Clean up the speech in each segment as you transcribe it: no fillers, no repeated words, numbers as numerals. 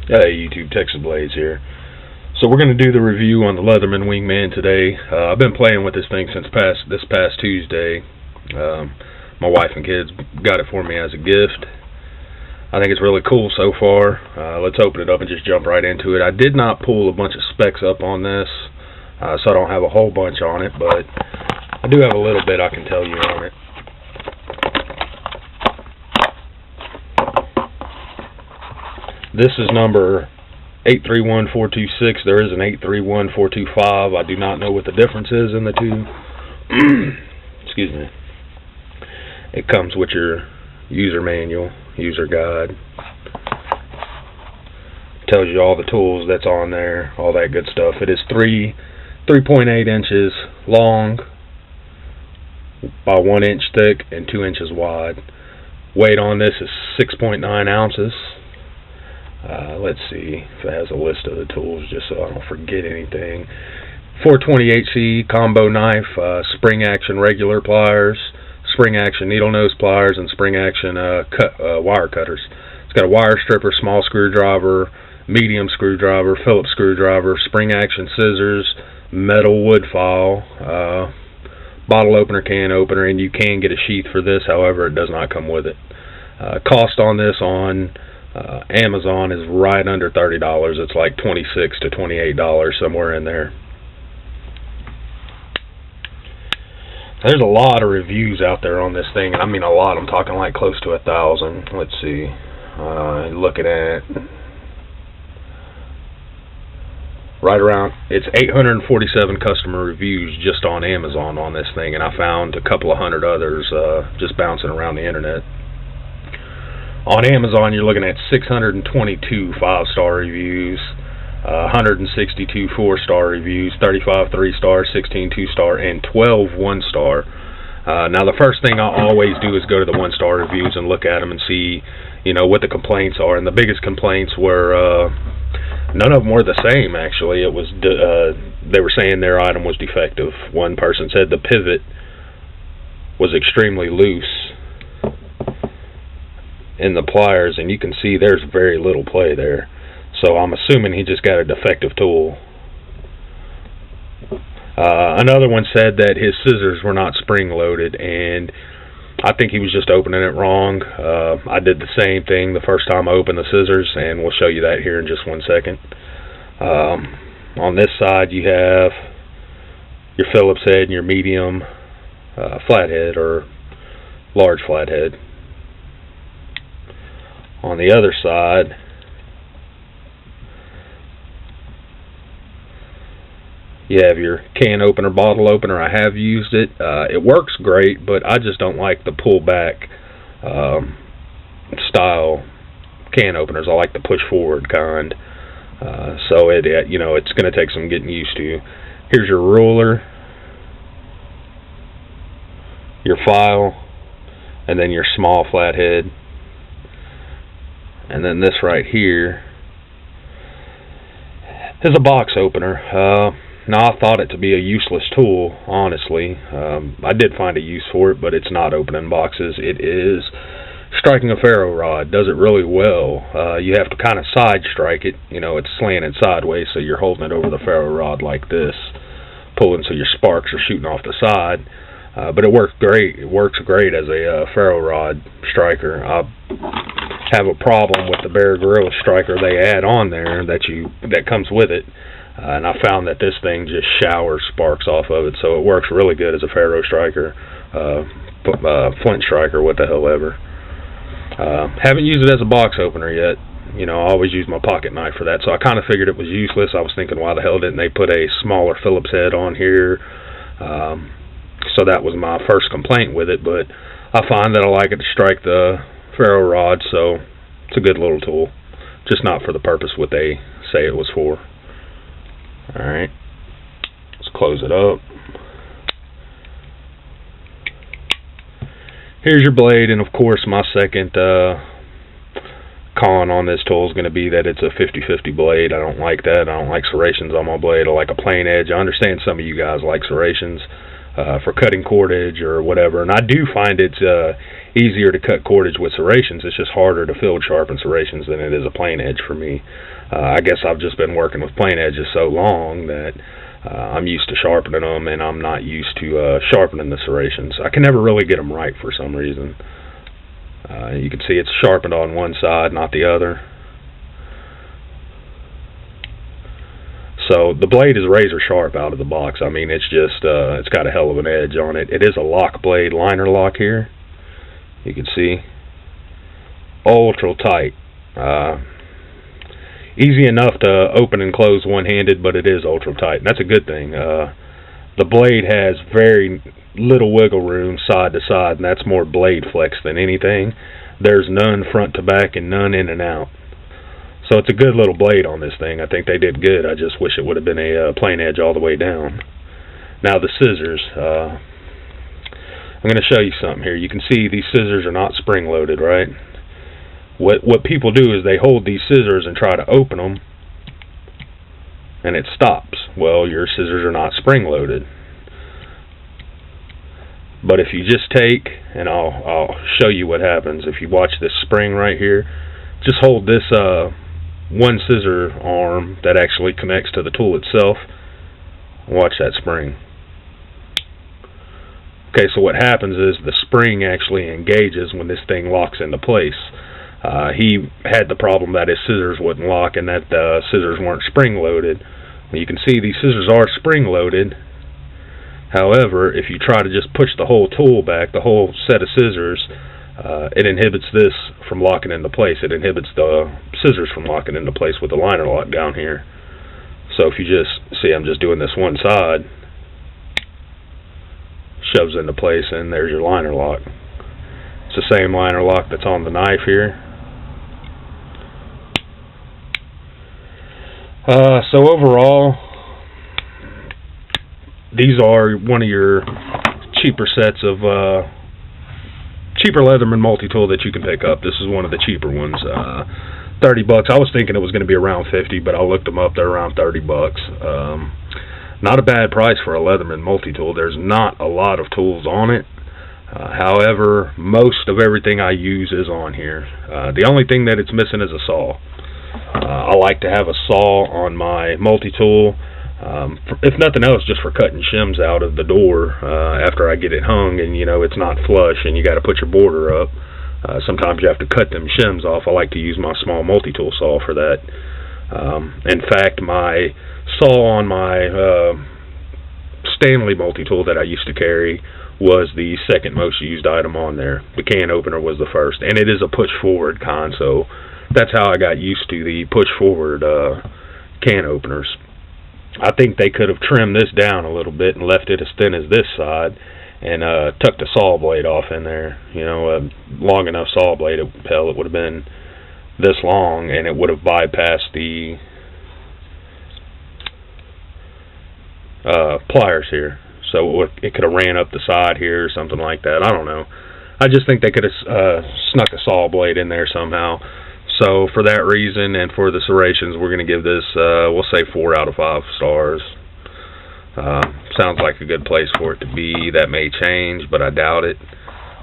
Hey YouTube, Texas Blaze here. So we're going to do the review on the Leatherman Wingman today. I've been playing with this thing since this past Tuesday. My wife and kids got it for me as a gift. I think it's really cool so far. Let's open it up and just jump right into it. I did not pull a bunch of specs up on this, so I don't have a whole bunch on it, but I do have a little bit I can tell you on it. This is number 831426. There is an 831425. I do not know what the difference is in the two. Excuse me. It comes with your user manual, user guide. Tells you all the tools that's on there, all that good stuff. It is 3.8 inches long by 1 inch thick and 2 inches wide. Weight on this is 6.9 ounces. Let's see if it has a list of the tools just so I don't forget anything. 420HC combo knife, spring action regular pliers, spring action needle nose pliers, and spring action wire cutters. It's got a wire stripper, small screwdriver, medium screwdriver, Phillips screwdriver, spring action scissors, metal wood file, bottle opener, can opener, and you can get a sheath for this. However, it does not come with it. Cost on this on Amazon is right under $30. It's like $26 to $28, somewhere in there. There's a lot of reviews out there on this thing. I mean a lot. I'm talking like close to 1,000. Let's see. Looking at right around, it's 847 customer reviews just on Amazon on this thing, and I found a couple of hundred others just bouncing around the internet. On Amazon, you're looking at 622 5-star reviews, 162 4-star reviews, 35 3-star, 16 2-star, and 12 1-star. Now, the first thing I always do is go to the 1-star reviews and look at them and see, what the complaints are. And the biggest complaints were none of them were the same. Actually, it was they were saying their item was defective. One person said the pivot was extremely loose in the pliers, and you can see there's very little play there. So I'm assuming he just got a defective tool. Another one said that his scissors were not spring loaded, and I think he was just opening it wrong. I did the same thing the first time I opened the scissors, and we'll show you that here in just 1 second. On this side you have your Phillips head and your medium flathead or large flathead. On the other side, you have your can opener, bottle opener. I have used it. It works great, but I just don't like the pull back style can openers. I like the push forward kind. So it's going to take some getting used to. Here's your ruler, your file, and then your small flathead. And then this right here is a box opener. Now, I thought it to be a useless tool, honestly. I did find a use for it, but it's not opening boxes. It is striking a ferro rod. Does it really well. You have to kind of side strike it. It's slanted sideways, so you're holding it over the ferro rod like this, pulling so your sparks are shooting off the side. But it works great. It works great as a ferro rod striker. I have a problem with the Bear Gorilla striker they add on there that comes with it, and I found that this thing just showers sparks off of it, so it works really good as a ferro striker, flint striker, what the hell ever. Haven't used it as a box opener yet. I always use my pocket knife for that, so I kind of figured it was useless. I was thinking, why the hell didn't they put a smaller Phillips head on here? So that was my first complaint with it, but I find that I like it to strike the ferro rod, so it's a good little tool, just not for the purpose what they say it was for. Alright, let's close it up. Here's your blade, and of course my second con on this tool is going to be that it's a 50-50 blade. I don't like that. I don't like serrations on my blade. I like a plain edge. I understand some of you guys like serrations. for cutting cordage or whatever. And I do find it's easier to cut cordage with serrations. It's just harder to field sharpen serrations than it is a plain edge for me. I guess I've just been working with plain edges so long that I'm used to sharpening them, and I'm not used to sharpening the serrations. I can never really get them right for some reason. You can see it's sharpened on one side, not the other. So the blade is razor sharp out of the box. I mean, it's just, it's got a hell of an edge on it. It is a lock blade liner lock here. You can see. Ultra tight. Easy enough to open and close one-handed, but it is ultra tight. And that's a good thing. The blade has very little wiggle room side to side, and that's more blade flex than anything. There's none front to back and none in and out. So it's a good little blade on this thing. I think they did good. I just wish it would have been a plain edge all the way down. Now the scissors. I'm going to show you something here. You can see these scissors are not spring-loaded, right? What people do is they hold these scissors and try to open them, and it stops. Well, your scissors are not spring-loaded. But if you just take, and I'll show you what happens. If you watch this spring right here, just hold this one scissor arm that actually connects to the tool itself. Watch that spring. Okay, so what happens is the spring actually engages when this thing locks into place. He had the problem that his scissors wouldn't lock and that the scissors weren't spring-loaded. You can see these scissors are spring-loaded. However, if you try to just push the whole tool back, the whole set of scissors, it inhibits this from locking into place. It inhibits the scissors from locking into place with the liner lock down here. So if you just see, I'm just doing this one side, shoves into place, and there's your liner lock. It's the same liner lock that's on the knife here. So overall, these are one of your cheaper sets of cheaper Leatherman multi-tool that you can pick up. This is one of the cheaper ones. 30 bucks. I was thinking it was going to be around 50, but I looked them up. They're around 30 bucks. Not a bad price for a Leatherman multi-tool. There's not a lot of tools on it. However, most of everything I use is on here. The only thing that it's missing is a saw. I like to have a saw on my multi-tool. If nothing else, just for cutting shims out of the door after I get it hung and, you know, it's not flush and you got to put your border up. Sometimes you have to cut them shims off. I like to use my small multi-tool saw for that. In fact, my saw on my Stanley multi-tool that I used to carry was the second most used item on there. The can opener was the first, and it is a push-forward kind, so that's how I got used to the push-forward can openers. I think they could have trimmed this down a little bit and left it as thin as this side and tucked a saw blade off in there. You know, a long enough saw blade, it would have been this long, and it would have bypassed the pliers here. So it could have ran up the side here or something like that. I don't know. I just think they could have snuck a saw blade in there somehow. So for that reason and for the serrations, we're going to give this, we'll say 4 out of 5 stars. Sounds like a good place for it to be. That may change, but I doubt it.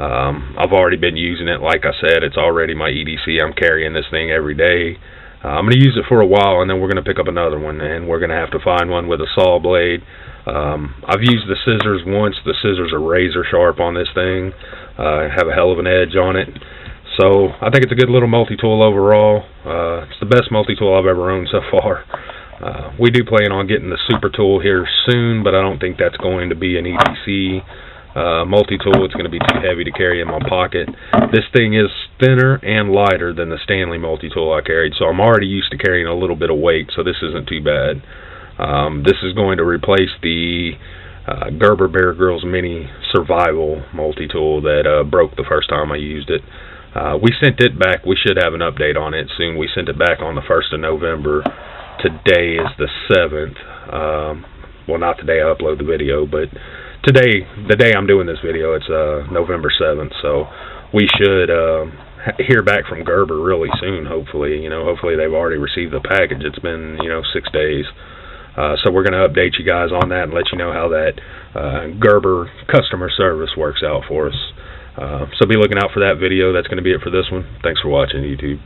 I've already been using it. Like I said, it's already my EDC. I'm carrying this thing every day. I'm going to use it for a while, and then we're going to pick up another one, and we're going to have to find one with a saw blade. I've used the scissors once. The scissors are razor sharp on this thing. Have a hell of an edge on it. So I think it's a good little multi-tool overall. It's the best multi-tool I've ever owned so far. We do plan on getting the super tool here soon, but I don't think that's going to be an EDC multi-tool. It's going to be too heavy to carry in my pocket. This thing is thinner and lighter than the Stanley multi-tool I carried, so I'm already used to carrying a little bit of weight, so this isn't too bad. This is going to replace the Gerber Bear Grylls Mini Survival multi-tool that broke the first time I used it. We sent it back. We should have an update on it soon. We sent it back on the 1st of November. Today is the 7th. Well, not today I upload the video, but today, the day I'm doing this video, it's November 7th. So we should hear back from Gerber really soon, hopefully. You know, hopefully they've already received the package. It's been, you know, 6 days. So we're going to update you guys on that and let you know how that Gerber customer service works out for us. So be looking out for that video. That's going to be it for this one. Thanks for watching, YouTube.